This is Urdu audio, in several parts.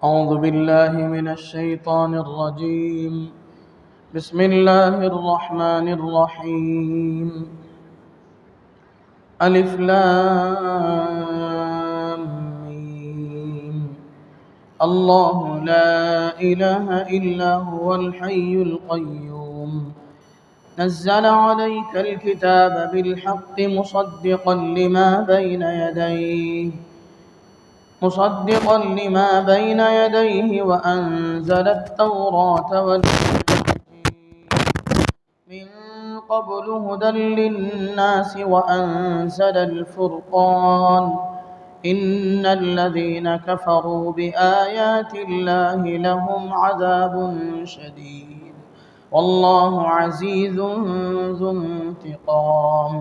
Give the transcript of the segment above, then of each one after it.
أعوذ بالله من الشيطان الرجيم. بسم الله الرحمن الرحيم. ألف لام ميم. الله لا إله إلا هو الحي القيوم نزل عليك الكتاب بالحق مصدقا لما بين يديه وأنزل التوراة والإنجيل من قبل هدى للناس وأنزل الفرقان إن الذين كفروا بآيات الله لهم عذاب شديد والله عزيز ذو انتقام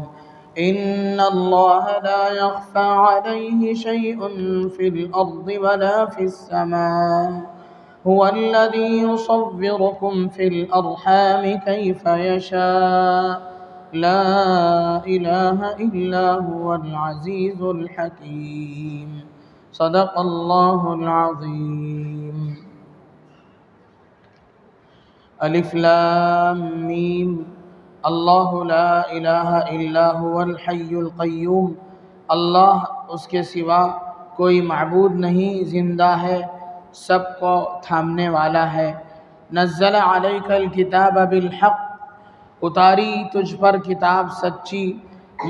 إن الله لا يخفى عليه شيء في الأرض ولا في السماء هو الذي يصوركم في الأرحام كيف يشاء لا إله إلا هو العزيز الحكيم صدق الله العظيم. الف لام میم. اللہ لا الہ الا هو الحی القیوم. اللہ اس کے سوا کوئی معبود نہیں، زندہ ہے، سب کو تھامنے والا ہے. نزل علیک الکتاب بالحق، اتاری تجھ پر کتاب سچی،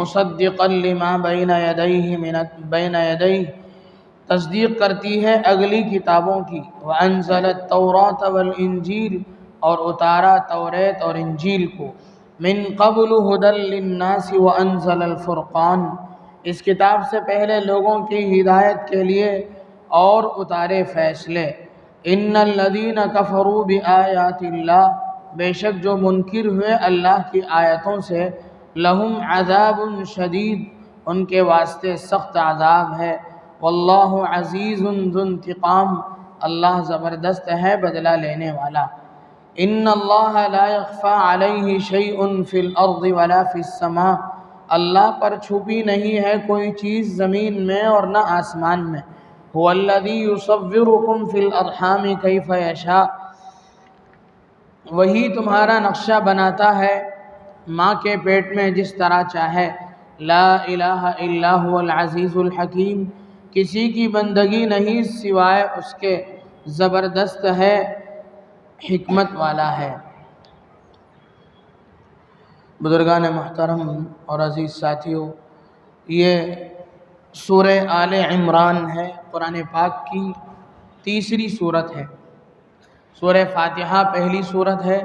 مصدقا لما بین یدیہ، تصدیق کرتی ہے اگلی کتابوں کی. وانزل التوراۃ والانجیل، اور اتارا توریت اور انجیل کو. من قبل ہدی للناس وانزل الفرقان، اس کتاب سے پہلے لوگوں کی ہدایت کے لیے اور اتارے فیصلے. ان الذین کفروا بآیات اللہ، بے شک جو منکر ہوئے اللہ کی آیتوں سے، لہم عذاب شدید، ان کے واسطے سخت عذاب ہے. واللہ عزیز ذو انتقام، اللہ زبردست ہے بدلہ لینے والا. ان اللہ لا یخفی علیہ شیء فی الارض ولا فی السماء، اللہ پر چھپی نہیں ہے کوئی چیز زمین میں اور نہ آسمان میں. هو الذی یصورکم فی الارحام کیف یشاء، وہی تمہارا نقشہ بناتا ہے ماں کے پیٹ میں جس طرح چاہے. لا الہ الا هو العزیز الحکیم، کسی کی بندگی نہیں سوائے اس کے، زبردست ہے، حکمت والا ہے. بزرگان محترم اور عزیز ساتھیوں، یہ سورہ آل عمران ہے، قرآن پاک کی تیسری صورت ہے. سورہ فاتحہ پہلی صورت ہے،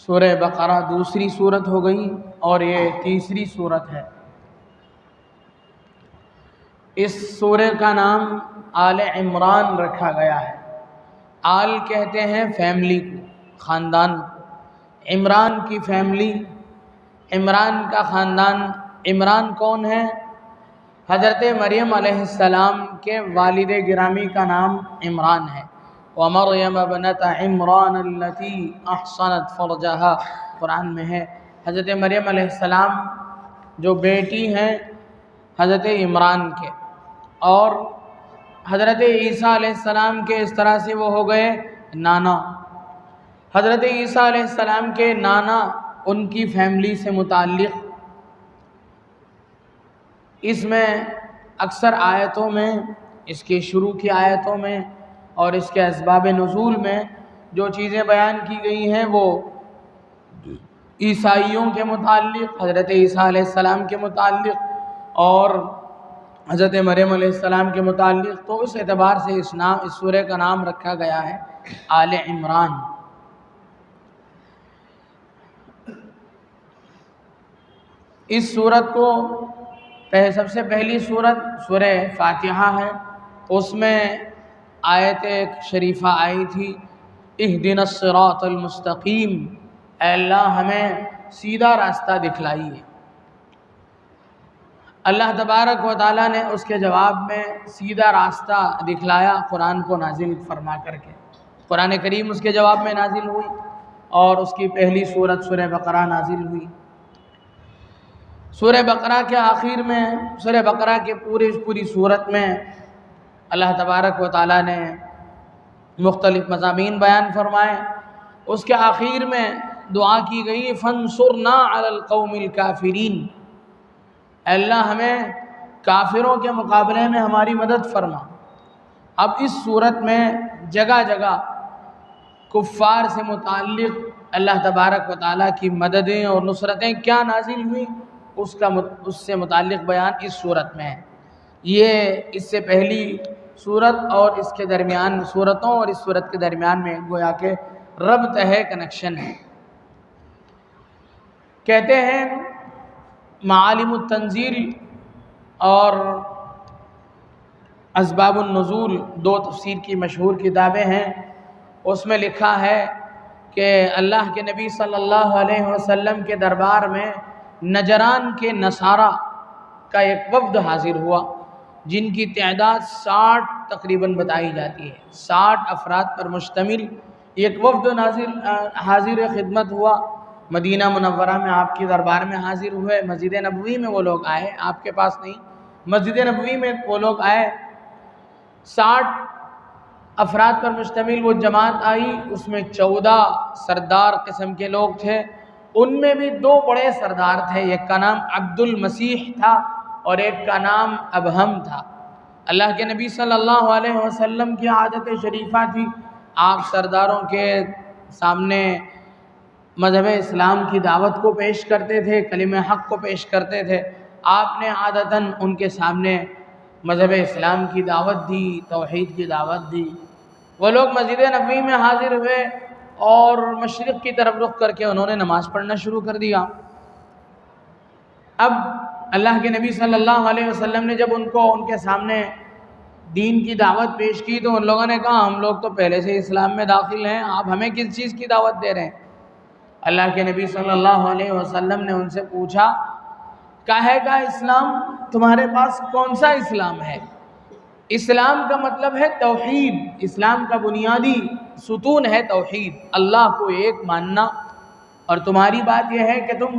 سورہ بقرہ دوسری صورت ہو گئی اور یہ تیسری صورت ہے. اس سورہ کا نام آل عمران رکھا گیا ہے. آل کہتے ہیں فیملی کو، خاندان کو. عمران کی فیملی، عمران کا خاندان. عمران کون ہے؟ حضرت مریم علیہ السلام کے والد گرامی کا نام عمران ہے. وَمَرْيَمَ ابْنَتَ عِمْرَانَ الَّتِي أَحْصَنَتْ فَرْجَهَا، قرآن میں ہے. حضرت مریم علیہ السلام جو بیٹی ہیں حضرت عمران کے، اور حضرت عیسیٰ علیہ السلام کے اس طرح سے وہ ہو گئے نانا. حضرت عیسیٰ علیہ السلام کے نانا ان کی فیملی سے متعلق اس میں اکثر آیتوں میں، اس کے شروع کی آیتوں میں اور اس کے اسباب نزول میں جو چیزیں بیان کی گئی ہیں وہ عیسائیوں کے متعلق، حضرت عیسیٰ علیہ السلام کے متعلق اور حضرت مریم علیہ السلام کے متعلق. تو اس اعتبار سے اس سورہ کا نام رکھا گیا ہے آل عمران. اس سورت کو سب سے پہلی سورت سورہ فاتحہ ہے. اس میں آیت ایک شریفہ آئی تھی، اہدنا الصراط المستقیم، اے اللہ ہمیں سیدھا راستہ دکھلائیے. اللہ تبارک و تعالیٰ نے اس کے جواب میں سیدھا راستہ دکھلایا قرآن کو نازل فرما کر کے. قرآن کریم اس کے جواب میں نازل ہوئی اور اس کی پہلی سورت سورہ بقرہ نازل ہوئی. سورہ بقرہ کے آخر میں، سورہ بقرہ کے پوری صورت میں اللہ تبارک و تعالیٰ نے مختلف مضامین بیان فرمائے۔ اس کے آخر میں دعا کی گئی فانصرنا علی القوم الکافرین، اے اللہ ہمیں کافروں کے مقابلے میں ہماری مدد فرما۔ اب اس صورت میں جگہ جگہ کفار سے متعلق اللہ تبارک و تعالیٰ کی مددیں اور نصرتیں کیا نازل ہوئیں اس سے متعلق بیان اس صورت میں ہے۔ یہ اس سے پہلی صورت اور اس کے درمیان صورتوں اور اس صورت کے درمیان میں گویا کہ ربط ہے، کنیکشن ہے۔ کہتے ہیں معالم التنزیل اور اسباب النزول دو تفسیر کی مشہور کتابیں ہیں، اس میں لکھا ہے کہ اللہ کے نبی صلی اللہ علیہ وسلم کے دربار میں نجران کے نصارہ کا ایک وفد حاضر ہوا، جن کی تعداد 60 تقریباً بتائی جاتی ہے، 60 افراد پر مشتمل ایک وفد حاضر خدمت ہوا۔ مدینہ منورہ میں آپ کے دربار میں حاضر ہوئے، مسجد نبوی میں وہ لوگ آئے، آپ کے پاس نہیں، مسجد نبوی میں وہ لوگ آئے۔ 60 افراد پر مشتمل وہ جماعت آئی، اس میں 14 سردار قسم کے لوگ تھے، ان میں بھی 2 بڑے سردار تھے، ایک کا نام عبد المسیح تھا اور ایک کا نام ابہم تھا۔ اللہ کے نبی صلی اللہ علیہ وسلم کی عادت شریفہ تھی، آپ سرداروں کے سامنے مذہب اسلام کی دعوت کو پیش کرتے تھے، کلمہ حق کو پیش کرتے تھے۔ آپ نے عادتاً ان کے سامنے مذہب اسلام کی دعوت دی، توحید کی دعوت دی۔ وہ لوگ مسجد نبوی میں حاضر ہوئے اور مشرق کی طرف رخ کر کے انہوں نے نماز پڑھنا شروع کر دیا۔ اب اللہ کے نبی صلی اللہ علیہ وسلم نے جب ان کو ان کے سامنے دین کی دعوت پیش کی تو ان لوگوں نے کہا ہم لوگ تو پہلے سے اسلام میں داخل ہیں، آپ ہمیں کس چیز کی دعوت دے رہے ہیں؟ اللہ کے نبی صلی اللہ علیہ وسلم نے ان سے پوچھا کہے گا اسلام تمہارے پاس کون سا اسلام ہے؟ اسلام کا مطلب ہے توحید، اسلام کا بنیادی ستون ہے توحید، اللہ کو ایک ماننا، اور تمہاری بات یہ ہے کہ تم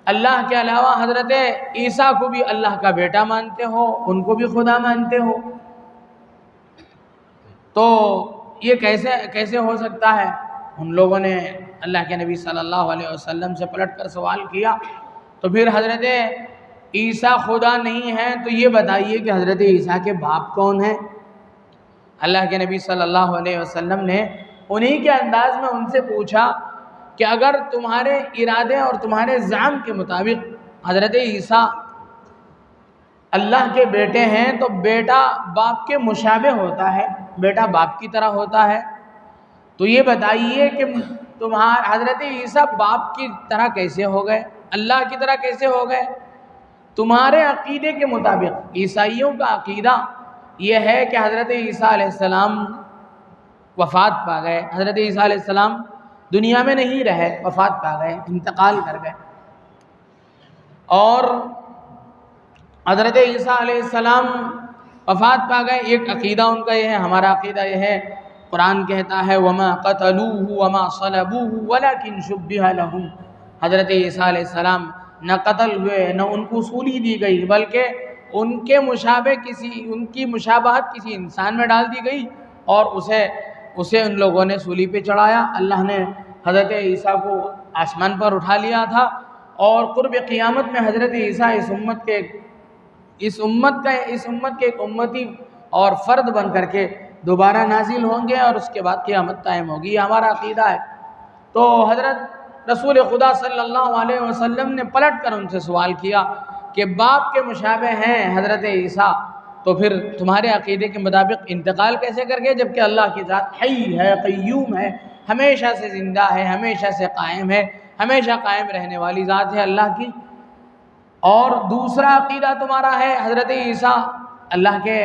اللہ کے علاوہ حضرت عیسیٰ کو بھی اللہ کا بیٹا مانتے ہو، ان کو بھی خدا مانتے ہو، تو یہ کیسے ہو سکتا ہے؟ ان لوگوں نے اللہ کے نبی صلی اللہ علیہ وسلم سے پلٹ کر سوال کیا تو پھر حضرت عیسیٰ خدا نہیں ہیں تو یہ بتائیے کہ حضرت عیسیٰ کے باپ کون ہیں؟ اللہ کے نبی صلی اللہ علیہ وسلم نے انہی کے انداز میں ان سے پوچھا کہ اگر تمہارے ارادے اور تمہارے زعم کے مطابق حضرت عیسیٰ اللہ کے بیٹے ہیں تو بیٹا باپ کے مشابہ ہوتا ہے، بیٹا باپ کی طرح ہوتا ہے، تو یہ بتائیے کہ تمہارے حضرت عیسیٰ باپ کی طرح کیسے ہو گئے، اللہ کی طرح کیسے ہو گئے؟ تمہارے عقیدے کے مطابق عیسائیوں کا عقیدہ یہ ہے کہ حضرت عیسیٰ علیہ السلام وفات پا گئے، حضرت عیسیٰ علیہ السلام دنیا میں نہیں رہے، وفات پا گئے، انتقال کر گئے، اور حضرت عیسیٰ علیہ السلام وفات پا گئے۔ ایک عقیدہ ان کا یہ ہے، ہمارا عقیدہ یہ ہے، قرآن کہتا ہے وَمَا قَتَلُوهُ وَمَا صَلَبُوهُ وَلَكِنْ شُبِّهَ لَهُمْ، حضرت عیسیٰ علیہ السلام نہ قتل ہوئے نہ ان کو سولی دی گئی، بلکہ ان کے مشابہ ان کی مشابہت کسی انسان میں ڈال دی گئی اور اسے ان لوگوں نے سولی پہ چڑھایا۔ اللہ نے حضرت عیسیٰ کو آسمان پر اٹھا لیا تھا اور قرب قیامت میں حضرت عیسیٰ اس امت کے ایک امتی اور فرد بن کر کے دوبارہ نازل ہوں گے اور اس کے بعد قیامت قائم ہوگی، یہ ہمارا عقیدہ ہے۔ تو حضرت رسول خدا صلی اللہ علیہ وسلم نے پلٹ کر ان سے سوال کیا کہ باپ کے مشابہ ہیں حضرت عیسیٰ، تو پھر تمہارے عقیدے کے مطابق انتقال کیسے کر گئے جبکہ اللہ کی ذات حی ہے، قیوم ہے، ہمیشہ سے زندہ ہے، ہمیشہ سے قائم ہے، ہمیشہ قائم رہنے والی ذات ہے اللہ کی۔ اور دوسرا عقیدہ تمہارا ہے حضرت عیسیٰ اللہ کے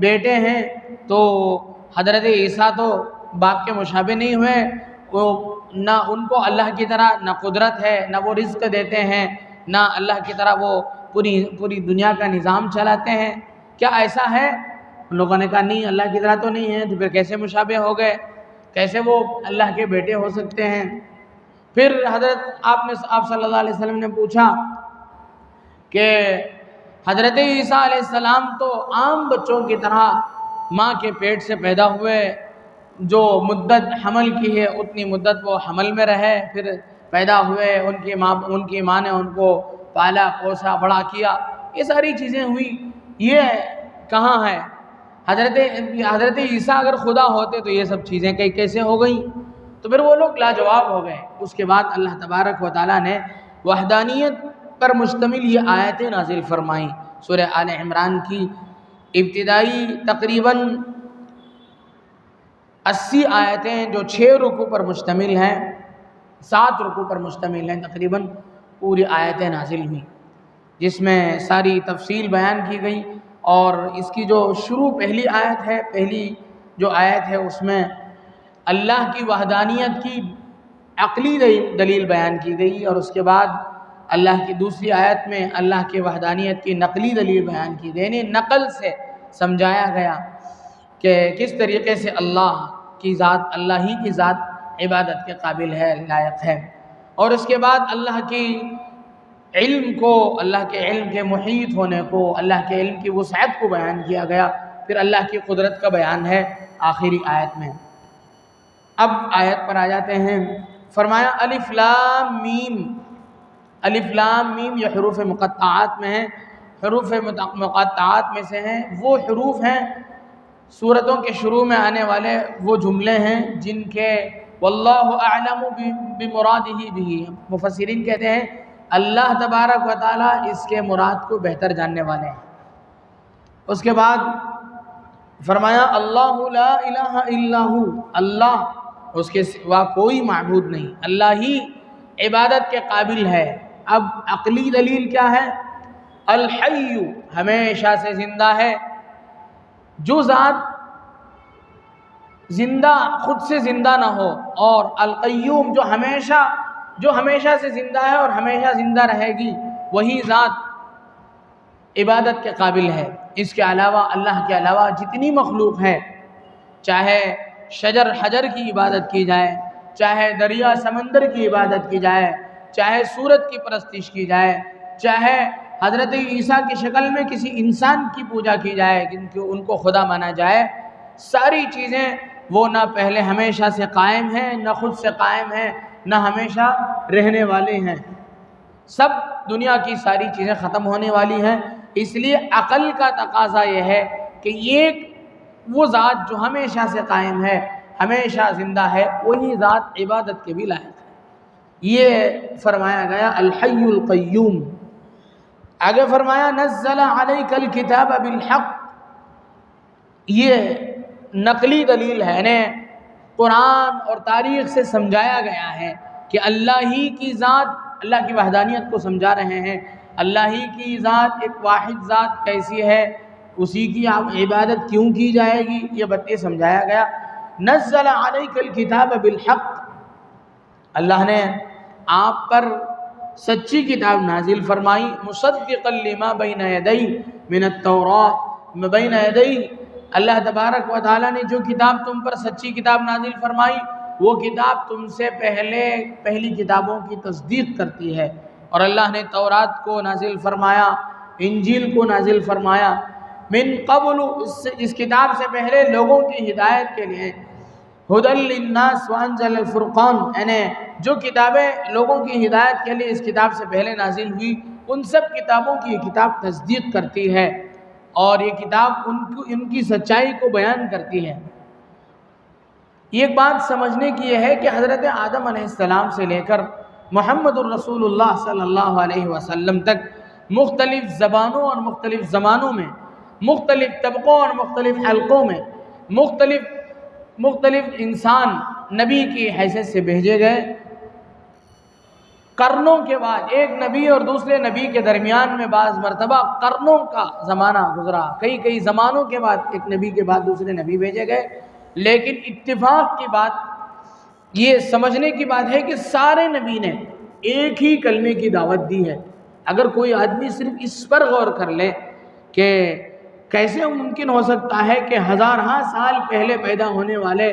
بیٹے ہیں، تو حضرت عیسیٰ تو باپ کے مشابہ نہیں ہوئے، وہ نہ ان کو اللہ کی طرح نہ قدرت ہے، نہ وہ رزق دیتے ہیں، نہ اللہ کی طرح وہ پوری دنیا کا نظام چلاتے ہیں، کیا ایسا ہے؟ ان لوگوں نے کہا نہیں، اللہ کی طرح تو نہیں ہے، تو پھر کیسے مشابہ ہو گئے، کیسے وہ اللہ کے بیٹے ہو سکتے ہیں؟ پھر آپ صلی اللہ علیہ وسلم نے پوچھا کہ حضرت عیسیٰ علیہ السلام تو عام بچوں کی طرح ماں کے پیٹ سے پیدا ہوئے، جو مدت حمل کی ہے اتنی مدت وہ حمل میں رہے، پھر پیدا ہوئے، ان کی ماں نے ان کو پالا پوسا بڑا کیا، یہ ساری چیزیں ہوئی، یہ کہاں ہے؟ حضرت عیسیٰ اگر خدا ہوتے تو یہ سب چیزیں کیسے ہو گئیں؟ تو پھر وہ لوگ لاجواب ہو گئے۔ اس کے بعد اللہ تبارک و تعالیٰ نے وحدانیت پر مشتمل یہ آیتیں نازل فرمائیں۔ سورہ آل عمران کی ابتدائی تقریباً 80 آیتیں جو 6 رکوع پر مشتمل ہیں، 7 رکوع پر مشتمل ہیں، تقریباً پوری آیتیں نازل ہوئیں، جس میں ساری تفصیل بیان کی گئی۔ اور اس کی جو پہلی آیت ہے، پہلی جو آیت ہے اس میں اللہ کی وحدانیت کی عقلی دلیل بیان کی گئی، اور اس کے بعد اللہ کی دوسری آیت میں اللہ کی وحدانیت کی نقلی دلیل بیان کی گئی، یعنی نقل سے سمجھایا گیا کہ کس طریقے سے اللہ ہی کی ذات عبادت کے قابل ہے، لائق ہے۔ اور اس کے بعد اللہ کے علم کے محیط ہونے کو، اللہ کے علم کی وسعت کو بیان کیا گیا، پھر اللہ کی قدرت کا بیان ہے آخری آیت میں۔ اب آیت پر آ جاتے ہیں، فرمایا الف لام میم۔ الف لام میم یہ حروف مقطعات میں ہیں، حروف مقطعات میں سے ہیں، وہ حروف ہیں سورتوں کے شروع میں آنے والے وہ جملے ہیں جن کے واللہ اعلم بمرادہ بھی، مفسرین کہتے ہیں اللہ تبارک و تعالیٰ اس کے مراد کو بہتر جاننے والے ہیں۔ اس کے بعد فرمایا اللہ لا الہ الا ہو، اللہ اس کے سوا کوئی معبود نہیں، اللہ ہی عبادت کے قابل ہے۔ اب عقلی دلیل کیا ہے؟ الحی ہمیشہ سے زندہ ہے، جو ذات زندہ خود سے زندہ نہ ہو، اور القیوم جو ہمیشہ سے زندہ ہے اور ہمیشہ زندہ رہے گی، وہی ذات عبادت کے قابل ہے۔ اس کے علاوہ اللہ کے علاوہ جتنی مخلوق ہے، چاہے شجر حجر کی عبادت کی جائے، چاہے دریا سمندر کی عبادت کی جائے، چاہے سورج کی پرستش کی جائے، چاہے حضرت عیسیٰ کی شکل میں کسی انسان کی پوجا کی جائے، ان کو خدا مانا جائے، ساری چیزیں وہ نہ پہلے ہمیشہ سے قائم ہیں، نہ خود سے قائم ہیں، نہ ہمیشہ رہنے والے ہیں، سب دنیا کی ساری چیزیں ختم ہونے والی ہیں۔ اس لیے عقل کا تقاضا یہ ہے کہ وہ ذات جو ہمیشہ سے قائم ہے، ہمیشہ زندہ ہے، وہی ذات عبادت کے بھی لائق ہے۔ یہ فرمایا گیا الحی القیوم۔ آگے فرمایا نزل علیک الکتاب بالحق، یہ نقلی دلیل ہے، یعنی قرآن اور تاریخ سے سمجھایا گیا ہے کہ اللہ ہی کی ذات، اللہ کی وحدانیت کو سمجھا رہے ہیں، اللہ ہی کی ذات ایک واحد ذات کیسی ہے، اسی کی عبادت کیوں کی جائے گی، یہ سمجھایا گیا۔ نزل علیک الکتاب بالحق، اللہ نے آپ پر سچی کتاب نازل فرمائی، مصدقا لما بین یدی من التوراۃ، بین یدی، اللہ تبارک و تعالیٰ نے جو کتاب تم پر سچی کتاب نازل فرمائی، وہ کتاب تم سے پہلی کتابوں کی تصدیق کرتی ہے۔ اور اللہ نے تورات کو نازل فرمایا، انجیل کو نازل فرمایا، من قبل، اس کتاب سے پہلے لوگوں کی ہدایت کے لیے، ہدی للناس وانزل الفرقان، یعنی جو کتابیں لوگوں کی ہدایت کے لیے اس کتاب سے پہلے نازل ہوئی، ان سب کتابوں کی یہ کتاب تصدیق کرتی ہے، اور یہ کتاب ان کی سچائی کو بیان کرتی ہے۔ ایک بات سمجھنے کی یہ ہے کہ حضرت آدم علیہ السلام سے لے کر محمد الرسول اللہ صلی اللہ علیہ وسلم تک مختلف زبانوں اور مختلف زمانوں میں، مختلف طبقوں اور مختلف حلقوں میں مختلف انسان نبی کی حیثیت سے بھیجے گئے۔ قرنوں کے بعد ایک نبی اور دوسرے نبی کے درمیان میں بعض مرتبہ قرنوں کا زمانہ گزرا، کئی زمانوں کے بعد ایک نبی کے بعد دوسرے نبی بھیجے گئے، لیکن اتفاق کی بات، یہ سمجھنے کی بات ہے کہ سارے نبی نے ایک ہی کلمے کی دعوت دی ہے۔ اگر کوئی آدمی صرف اس پر غور کر لے کہ کیسے ممکن ہو سکتا ہے کہ ہزارہا سال پہلے پیدا ہونے والے،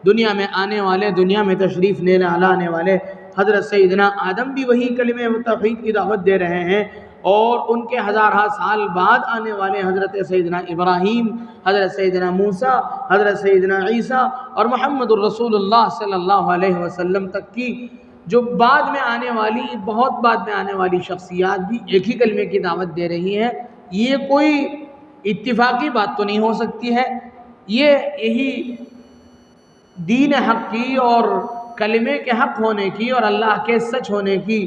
دنیا میں آنے والے، دنیا میں تشریف لانے والے حضرت سیدنا آدم بھی وہی کلمہ توحید کی دعوت دے رہے ہیں، اور ان کے ہزارہ سال بعد آنے والے حضرت سیدنا ابراہیم، حضرت سیدنا موسیٰ، حضرت سیدنا عیسیٰ اور محمد الرسول اللہ صلی اللہ علیہ وسلم تک کی جو بعد میں آنے والی، بہت بعد میں آنے والی شخصیات بھی ایک ہی کلمے کی دعوت دے رہی ہیں۔ یہ کوئی اتفاقی بات تو نہیں ہو سکتی ہے، یہی دین حق کی اور کلمے کے حق ہونے کی اور اللہ کے سچ ہونے کی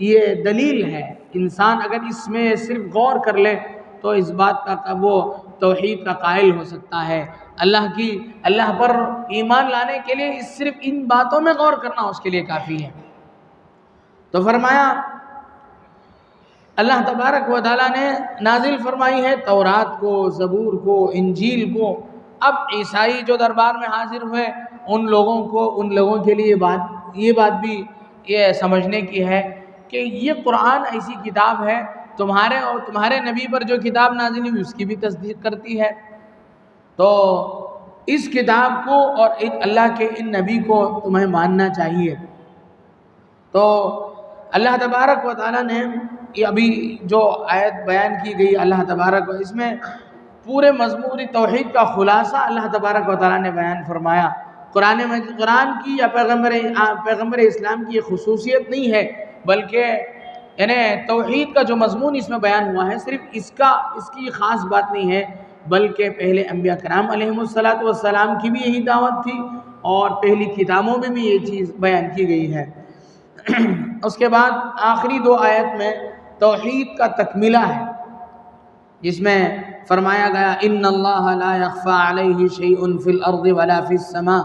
یہ دلیل ہے۔ انسان اگر اس میں صرف غور کر لے تو اس بات کا وہ توحید کا قائل ہو سکتا ہے۔ اللہ پر ایمان لانے کے لیے صرف ان باتوں میں غور کرنا اس کے لیے کافی ہے۔ تو فرمایا اللہ تبارک و تعالیٰ نے نازل فرمائی ہے تورات کو، زبور کو، انجیل کو۔ اب عیسائی جو دربار میں حاضر ہوئے ان لوگوں کے لیے یہ بات بھی یہ سمجھنے کی ہے کہ یہ قرآن ایسی کتاب ہے، تمہارے نبی پر جو کتاب نازل ہوئی اس کی بھی تصدیق کرتی ہے، تو اس کتاب کو اور اللہ کے ان نبی کو تمہیں ماننا چاہیے۔ تو اللہ تبارک و تعالیٰ نے یہ ابھی جو آیت بیان کی گئی اللہ تبارک و اس میں پورے مضمون توحید کا خلاصہ اللہ تبارک و تعالیٰ نے بیان فرمایا۔ قرآن کی یا پیغمبر اسلام کی یہ خصوصیت نہیں ہے، بلکہ یعنی توحید کا جو مضمون اس میں بیان ہوا ہے صرف اس کی خاص بات نہیں ہے، بلکہ پہلے انبیاء کرام علیہم السلام کی بھی یہی دعوت تھی اور پہلی کتابوں میں بھی یہ چیز بیان کی گئی ہے۔ اس کے بعد آخری 2 آیت میں توحید کا تکملہ ہے، جس میں فرمایا گیا ان اللہ لا یخفی علیہ شیء فی الارض ولا فی السماء۔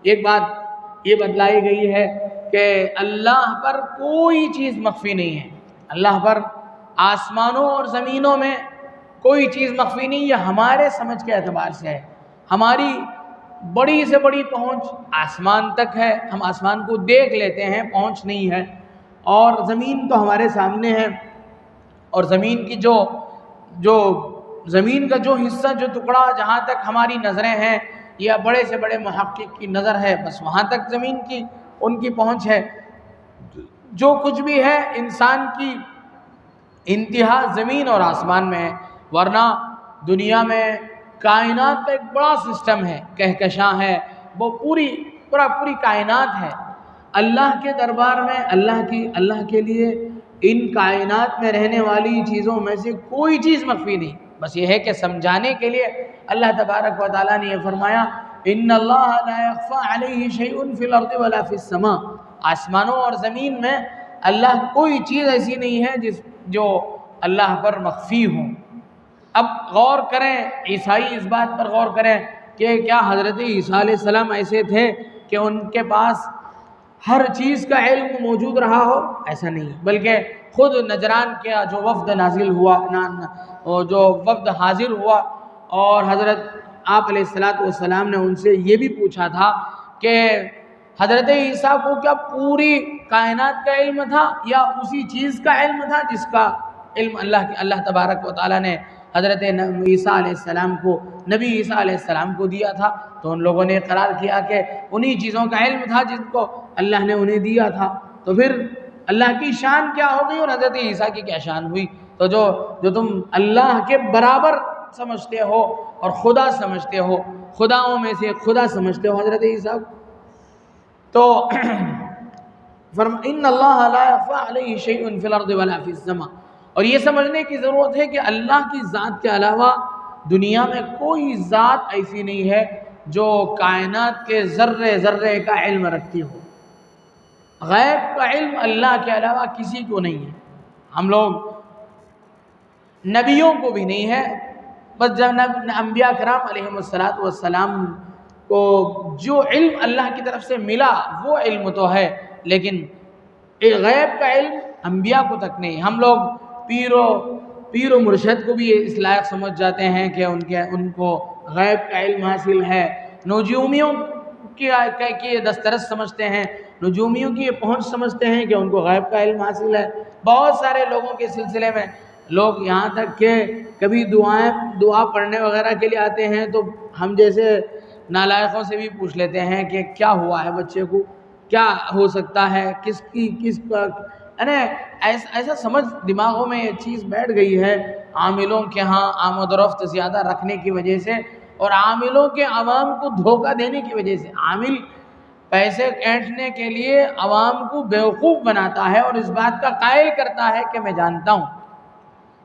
ایک بات یہ بتلائی گئی ہے کہ اللہ پر کوئی چیز مخفی نہیں ہے، اللہ پر آسمانوں اور زمینوں میں کوئی چیز مخفی نہیں، یہ ہمارے سمجھ کے اعتبار سے ہے۔ ہماری بڑی سے بڑی پہنچ آسمان تک ہے، ہم آسمان کو دیکھ لیتے ہیں، پہنچ نہیں ہے، اور زمین تو ہمارے سامنے ہے، اور زمین کا جو حصہ جو ٹکڑا جہاں تک ہماری نظریں ہیں یا بڑے سے بڑے محقق کی نظر ہے بس وہاں تک زمین کی ان کی پہنچ ہے۔ جو کچھ بھی ہے انسان کی انتہا زمین اور آسمان میں ہے، ورنہ دنیا میں کائنات کا ایک بڑا سسٹم ہے، کہکشاں ہے، وہ پوری کائنات ہے۔ اللہ کے دربار میں اللہ کے لیے ان کائنات میں رہنے والی چیزوں میں سے کوئی چیز مخفی نہیں، بس یہ ہے کہ سمجھانے کے لیے اللہ تبارک و تعالیٰ نے یہ فرمایا ان اللہ لا یخفی علیہ شیء فی الارض ولا فی السماء۔ آسمانوں اور زمین میں اللہ کوئی چیز ایسی نہیں ہے جو اللہ پر مخفی ہو۔ اب غور کریں، عیسائی اس بات پر غور کریں کہ کیا حضرت عیسیٰ علیہ السلام ایسے تھے کہ ان کے پاس ہر چیز کا علم موجود رہا ہو؟ ایسا نہیں، بلکہ خود نجران کا جو وفد حاضر ہوا اور حضرت آپ علیہ السلام نے ان سے یہ بھی پوچھا تھا کہ حضرت عیسیٰ کو کیا پوری کائنات کا علم تھا یا اسی چیز کا علم تھا جس کا علم اللہ تبارک و تعالیٰ نے حضرت عیسیٰ علیہ السلام کو، نبی عیسیٰ علیہ السلام کو دیا تھا؟ تو ان لوگوں نے اقرار کیا کہ انہی چیزوں کا علم تھا جن کو اللہ نے انہیں دیا تھا۔ تو پھر اللہ کی شان کیا ہو گئی اور حضرت عیسیٰ کی کیا شان ہوئی؟ تو جو تم اللہ کے برابر سمجھتے ہو اور خدا سمجھتے ہو، خداؤں میں سے خدا سمجھتے ہو حضرت عیسیٰ کو، تو ان اللہ لا یخفی علیہ شیء فی الارض ولا فی السماء۔ اور یہ سمجھنے کی ضرورت ہے کہ اللہ کی ذات کے علاوہ دنیا میں کوئی ذات ایسی نہیں ہے جو کائنات کے ذرے ذرے کا علم رکھتی ہو۔ غیب کا علم اللہ کے علاوہ کسی کو نہیں ہے، ہم لوگ نبیوں کو بھی نہیں ہے، بس جب انبیاء کرام علیہم السلام کو جو علم اللہ کی طرف سے ملا وہ علم تو ہے، لیکن غیب کا علم انبیاء کو تک نہیں۔ ہم لوگ پیر و مرشد کو بھی اس لائق سمجھ جاتے ہیں کہ ان کو غیب کا علم حاصل ہے، نجومیوں کی دسترس سمجھتے ہیں، نجومیوں کی یہ پہنچ سمجھتے ہیں کہ ان کو غیب کا علم حاصل ہے۔ بہت سارے لوگوں کے سلسلے میں لوگ یہاں تک کہ کبھی دعا پڑھنے وغیرہ کے لیے آتے ہیں تو ہم جیسے نالائقوں سے بھی پوچھ لیتے ہیں کہ کیا ہوا ہے بچے کو، کیا ہو سکتا ہے، یعنی ایسا سمجھ دماغوں میں یہ چیز بیٹھ گئی ہے عاملوں کے ہاں آمد و رفت زیادہ رکھنے کی وجہ سے اور عاملوں کے عوام کو دھوکہ دینے کی وجہ سے۔ عامل پیسے اینٹھنے کے لیے عوام کو بیوقوف بناتا ہے اور اس بات کا قائل کرتا ہے کہ میں جانتا ہوں،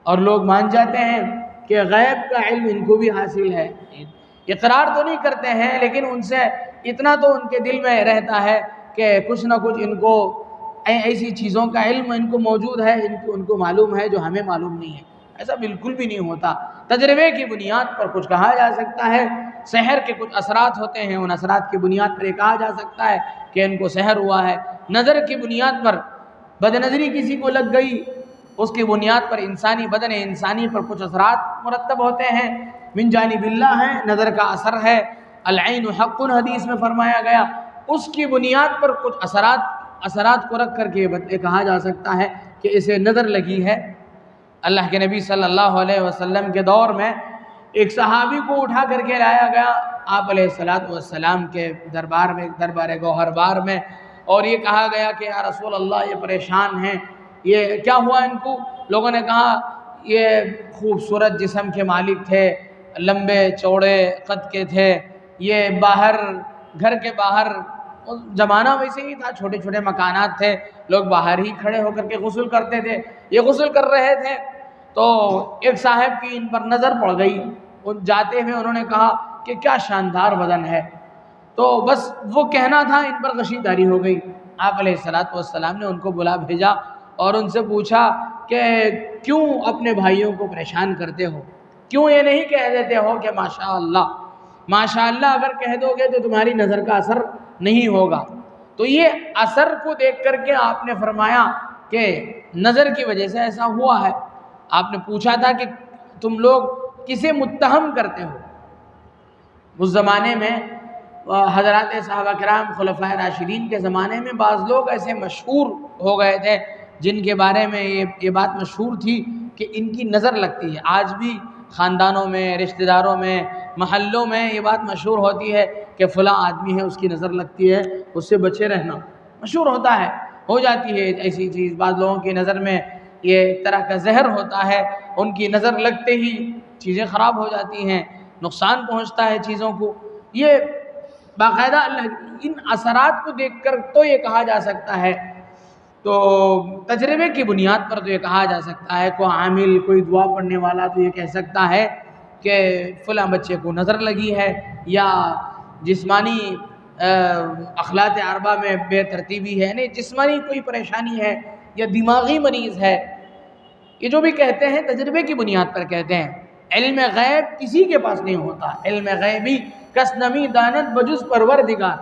اور لوگ مان جاتے ہیں کہ غیب کا علم ان کو بھی حاصل ہے۔ اقرار تو نہیں کرتے ہیں لیکن ان سے اتنا تو ان کے دل میں رہتا ہے کہ کچھ نہ کچھ ان کو ایسی چیزوں کا علم ان کو موجود ہے، ان کو معلوم ہے جو ہمیں معلوم نہیں ہے۔ ایسا بالکل بھی نہیں ہوتا۔ تجربے کی بنیاد پر کچھ کہا جا سکتا ہے، سحر کے کچھ اثرات ہوتے ہیں، ان اثرات کی بنیاد پر یہ کہا جا سکتا ہے کہ ان کو سحر ہوا ہے۔ نظر کی بنیاد پر بد نظری کسی کو لگ گئی، اس کی بنیاد پر انسانی بدن انسانی پر کچھ اثرات مرتب ہوتے ہیں، من جانب اللہ ہے، نظر کا اثر ہے، العین حق حدیث میں فرمایا گیا، اس کی بنیاد پر کچھ اثرات کو رکھ کر کے یہ کہا جا سکتا ہے کہ اسے نظر لگی ہے۔ اللہ کے نبی صلی اللہ علیہ وسلم کے دور میں ایک صحابی کو اٹھا کر کے لایا گیا آپ علیہ السلام کے دربار گوہر بار میں، اور یہ کہا گیا کہ یا رسول اللہ یہ پریشان ہیں، یہ کیا ہوا ان کو؟ لوگوں نے کہا یہ خوبصورت جسم کے مالک تھے، لمبے چوڑے قد کے تھے، یہ گھر کے باہر زمانہ ویسے ہی تھا، چھوٹے چھوٹے مکانات تھے، لوگ باہر ہی کھڑے ہو کر کے غسل کرتے تھے، یہ غسل کر رہے تھے تو ایک صاحب کی ان پر نظر پڑ گئی، جاتے ہوئے انہوں نے کہا کہ کیا شاندار بدن ہے، تو بس وہ کہنا تھا، ان پر غشیداری ہو گئی۔ آپ علیہ السلام نے ان کو بلا بھیجا اور ان سے پوچھا کہ کیوں اپنے بھائیوں کو پریشان کرتے ہو، کیوں یہ نہیں کہہ دیتے ہو کہ ماشاءاللہ اگر کہہ دو گے تو تمہاری نظر کا اثر نہیں ہوگا؟ تو یہ اثر کو دیکھ کر کے آپ نے فرمایا کہ نظر کی وجہ سے ایسا ہوا ہے۔ آپ نے پوچھا تھا کہ تم لوگ کسے متہم کرتے ہو؟ اس زمانے میں حضرات صحابہ کرام خلفائے راشدین کے زمانے میں بعض لوگ ایسے مشہور ہو گئے تھے جن کے بارے میں یہ بات مشہور تھی کہ ان کی نظر لگتی ہے۔ آج بھی خاندانوں میں، رشتہ داروں میں، محلوں میں یہ بات مشہور ہوتی ہے کہ فلاں آدمی ہے اس کی نظر لگتی ہے، اس سے بچے رہنا، مشہور ہوتا ہے، ہو جاتی ہے ایسی چیز۔ بعض لوگوں کی نظر میں یہ ایک طرح کا زہر ہوتا ہے، ان کی نظر لگتے ہی چیزیں خراب ہو جاتی ہیں، نقصان پہنچتا ہے چیزوں کو۔ یہ باقاعدہ ان اثرات کو دیکھ کر تو یہ کہا جا سکتا ہے، تو تجربے کی بنیاد پر تو یہ کہا جا سکتا ہے، کوئی عامل، کوئی دعا پڑھنے والا تو یہ کہہ سکتا ہے کہ فلاں بچے کو نظر لگی ہے، یا جسمانی اخلاق اربع میں بے ترتیبی ہے، یعنی جسمانی کوئی پریشانی ہے یا دماغی مریض ہے، یہ جو بھی کہتے ہیں تجربے کی بنیاد پر کہتے ہیں۔ علم غیب کسی کے پاس نہیں ہوتا، علم غیبی کس نمی دانت بجز پروردگار،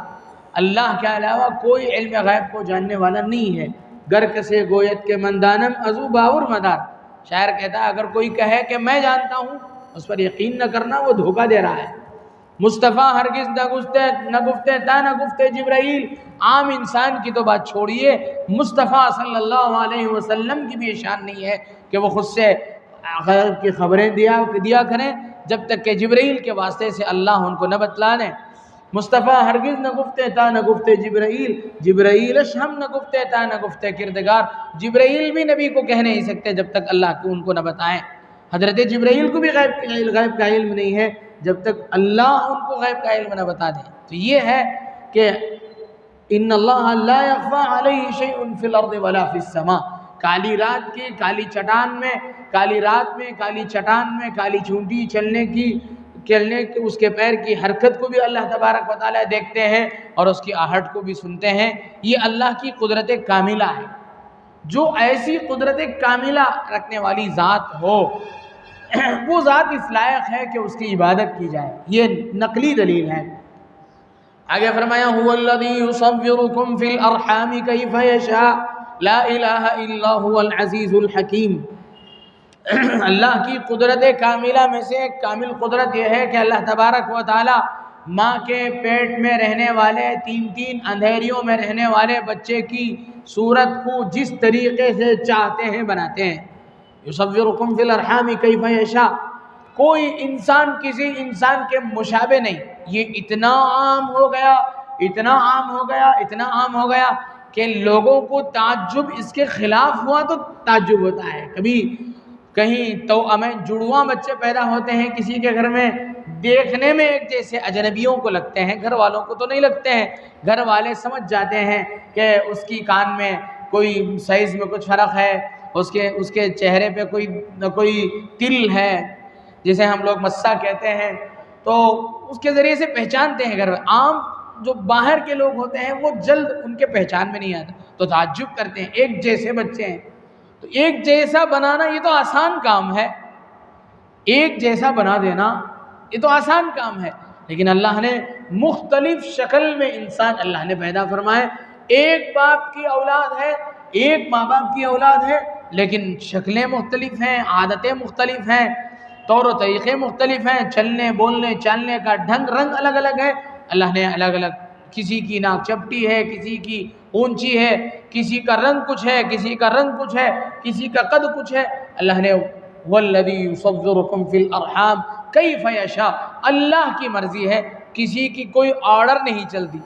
اللہ کے علاوہ کوئی علم غیب کو جاننے والا نہیں ہے۔ گر کسے گویت کے مندانم ازو باور مدار، شاعر کہتا ہے اگر کوئی کہے کہ میں جانتا ہوں، اس پر یقین نہ کرنا، وہ دھوکہ دے رہا ہے۔ مصطفیٰ ہرگز نہ گفتے تا نہ گفتے جبرائیل، عام انسان کی تو بات چھوڑیے، مصطفیٰ صلی اللہ علیہ وسلم کی بھی شان نہیں ہے کہ وہ خود سے غیب کی خبریں دیا کریں جب تک کہ جبرائیل کے واسطے سے اللہ ان کو نہ بتلا دیں۔ مصطفیٰ ہرگز نہ گفتے تا نہ گفتے جبرائیل، جبرائیلش ہم نہ گفتے تا نہ گفتے کردگار، جبرائیل بھی نبی کو کہہ نہیں سکتے جب تک اللہ کو ان کو نہ بتائیں۔ حضرت جبرائیل کو بھی غیب کا علم نہیں ہے جب تک اللہ ان کو غیب کا علم نہ بتا دے۔ تو یہ ہے کہ ان اللہ لا یخفی علیہ شیء فی الارض ولا فی السماء، کالی رات کی کالی چٹان میں، کالی رات میں کالی چٹان میں کالی چونٹی چلنے کی اس کے پیر کی حرکت کو بھی اللہ تبارک و تعالیٰ دیکھتے ہیں اور اس کی آہٹ کو بھی سنتے ہیں۔ یہ اللہ کی قدرت کاملہ ہے۔ جو ایسی قدرت کاملہ رکھنے والی ذات ہو وہ ذات اس لائق ہے کہ اس کی عبادت کی جائے، یہ نقلی دلیل ہے۔ آگے فرمایا هو الذی یصورکم فی الارحام کیف یشاء لا الہ الا هو العزیز الحکیم۔ اللہ کی قدرت کاملہ میں سے ایک کامل قدرت یہ ہے کہ اللہ تبارک و تعالی ماں کے پیٹ میں رہنے والے تین اندھیریوں میں رہنے والے بچے کی صورت کو جس طریقے سے چاہتے ہیں بناتے ہیں۔ یصورکم فی الارحام کیف یشاء، کوئی انسان کسی انسان کے مشابہ نہیں۔ یہ اتنا عام ہو گیا کہ لوگوں کو تعجب اس کے خلاف ہوا تو تعجب ہوتا ہے. کبھی کہیں توأمین جڑواں بچے پیدا ہوتے ہیں کسی کے گھر میں، دیکھنے میں ایک جیسے اجنبیوں کو لگتے ہیں، گھر والوں کو تو نہیں لگتے ہیں. گھر والے سمجھ جاتے ہیں کہ اس کی کان میں کوئی سائز میں کچھ فرق ہے، اس کے چہرے پہ کوئی تل ہے جسے ہم لوگ مسا کہتے ہیں، تو اس کے ذریعے سے پہچانتے ہیں. گھر عام جو باہر کے لوگ ہوتے ہیں وہ جلد ان کے پہچان میں نہیں آتا، تو تعجب کرتے ہیں ایک جیسے بچے ہیں. تو ایک جیسا بنانا یہ تو آسان کام ہے، ایک جیسا بنا دینا یہ تو آسان کام ہے، لیکن اللہ نے مختلف شکل میں انسان اللہ نے پیدا فرمائے. ایک باپ کی اولاد ہے، ایک ماں باپ کی اولاد ہے، لیکن شکلیں مختلف ہیں، عادتیں مختلف ہیں، طور و طریقے مختلف ہیں، چلنے بولنے چالنے کا ڈھنگ رنگ الگ الگ ہے. اللہ نے الگ الگ، کسی کی ناک چپٹی ہے، کسی کی اونچی ہے، کسی کا رنگ کچھ ہے، کسی کا رنگ کچھ ہے، کسی کا قد کچھ ہے. اللہ نے والذی یصورکم فی الارحام کیف یشاء، اللہ کی مرضی ہے، کسی کی کوئی آرڈر نہیں چلتی.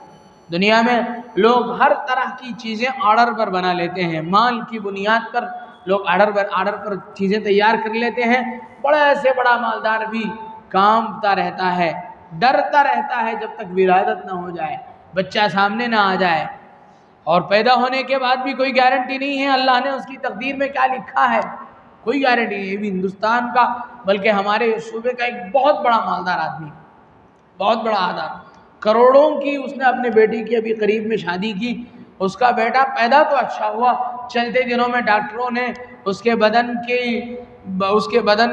دنیا میں لوگ ہر طرح کی چیزیں آرڈر پر بنا لیتے ہیں، مال کی بنیاد پر لوگ آرڈر پر چیزیں تیار کر لیتے ہیں. بڑا سے بڑا مالدار بھی کامتا رہتا ہے، ڈرتا رہتا ہے جب تک ولادت نہ ہو جائے، بچہ سامنے نہ آ جائے، اور پیدا ہونے کے بعد بھی کوئی گارنٹی نہیں ہے اللہ نے اس کی تقدیر میں کیا لکھا ہے، کوئی گارنٹی نہیں. یہ بھی ہندوستان کا بلکہ ہمارے صوبے کا ایک بہت بڑا مالدار آدمی، بہت بڑا آدمی، کروڑوں کی اس نے اپنے بیٹی کی ابھی قریب میں شادی کی. اس کا بیٹا پیدا تو اچھا ہوا، چلتے دنوں میں ڈاکٹروں نے اس کے بدن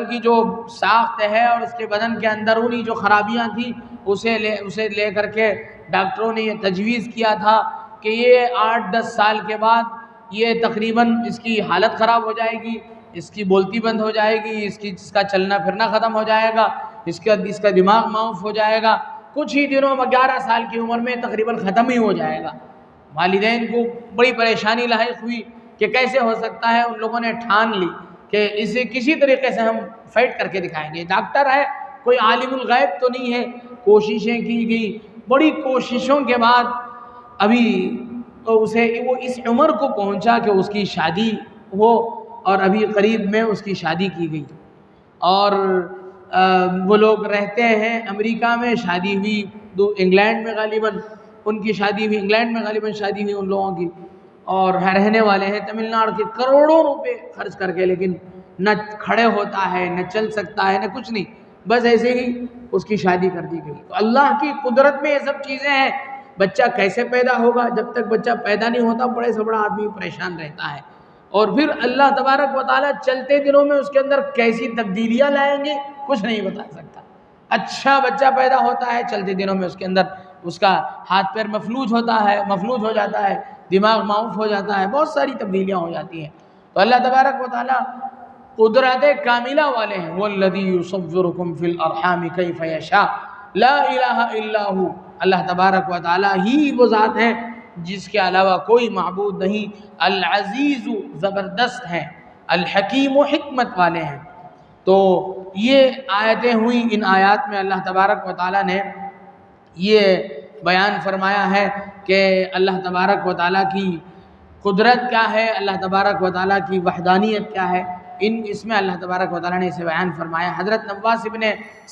کی جو ساخت ہے اور اس کے بدن کے اندرونی جو خرابیاں تھیں اسے لے کر کے ڈاکٹروں نے یہ تجویز کیا تھا کہ یہ 8-10 سال کے بعد یہ تقریباً اس کی حالت خراب ہو جائے گی، اس کی بولتی بند ہو جائے گی، اس کا چلنا پھرنا ختم ہو جائے گا، اس کا دماغ معاف ہو جائے گا، کچھ ہی دنوں میں 11 سال کی عمر میں تقریباً ختم ہی ہو جائے گا. والدین کو بڑی پریشانی لاحق ہوئی کہ کیسے ہو سکتا ہے. ان لوگوں نے ٹھان لی کہ اسے کسی طریقے سے ہم فائٹ کر کے دکھائیں گے. ڈاکٹر ہے، کوئی عالم الغیب تو نہیں ہے. کوششیں کی گئی، بڑی کوششوں کے بعد ابھی تو وہ اس عمر کو پہنچا کہ اس کی شادی ہو، اور ابھی قریب میں اس کی شادی کی گئی. اور وہ لوگ رہتے ہیں امریکہ میں، شادی ہوئی انگلینڈ میں، غالباً ان کی شادی ہوئی انگلینڈ میں، غالباً شادی ہوئی ان لوگوں کی، اور رہنے والے ہیں تمل ناڈو کے. کروڑوں روپے خرچ کر کے، لیکن نہ کھڑے ہوتا ہے، نہ چل سکتا ہے، نہ کچھ نہیں، بس ایسے ہی اس کی شادی کر دی گئی. تو اللہ کی قدرت میں یہ سب چیزیں ہیں. بچہ کیسے پیدا ہوگا؟ جب تک بچہ پیدا نہیں ہوتا بڑے سے بڑا آدمی پریشان رہتا ہے، اور پھر اللہ تبارک و تعالیٰ چلتے دنوں میں اس کے اندر کیسی تبدیلیاں لائیں گے کچھ نہیں بتا سکتا. اچھا بچہ پیدا ہوتا ہے، چلتے دنوں میں اس کے اندر اس کا ہاتھ پیر مفلوج ہو جاتا ہے، دماغ معاف ہو جاتا ہے، بہت ساری تبدیلیاں ہو جاتی ہیں. تو اللہ تبارک و تعالیٰ قدرت کاملہ والے ہیں. والذی یصورکم فی الارحام کیف یشاء لا الہ الا ہو. اللہ تبارک و تعالیٰ ہی وہ ذات ہے جس کے علاوہ کوئی معبود نہیں. العزیز زبردست ہیں، الحکیم و حکمت والے ہیں. تو یہ آیتیں ہوئیں. ان آیات میں اللہ تبارک و تعالیٰ نے یہ بیان فرمایا ہے کہ اللہ تبارک و تعالیٰ کی قدرت کیا ہے، اللہ تبارک و تعالیٰ کی وحدانیت کیا ہے. اس میں اللہ تبارک و تعالیٰ نے اسے بیان فرمایا. حضرت نواس ابن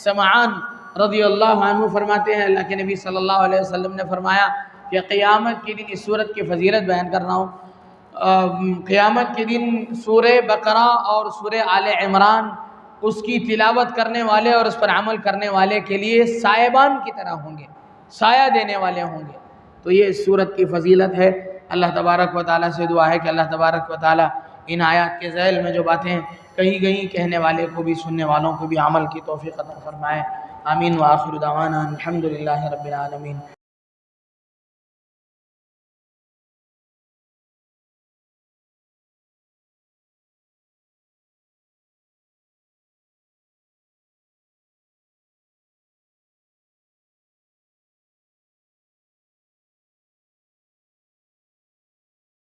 سمعان رضی اللہ عنہ فرماتے ہیں اللہ کے نبی صلی اللہ علیہ وسلم نے فرمایا کہ قیامت کے دن، اس سورت کی فضیلت بیان کر رہا ہوں، قیامت کے دن سورہ بقرہ اور سورہ آل عمران اس کی تلاوت کرنے والے اور اس پر عمل کرنے والے کے لیے سائبان کی طرح ہوں گے، سایہ دینے والے ہوں گے. تو یہ اس سورت کی فضیلت ہے. اللہ تبارک و تعالیٰ سے دعا ہے کہ اللہ تبارک و تعالیٰ ان آیات کے ذیل میں جو باتیں کہیں کہنے والے کو بھی، سننے والوں کو بھی عمل کی توفیق عطا فرمائے. آمین. وآخر دعوانا الحمدللہ رب العالمین.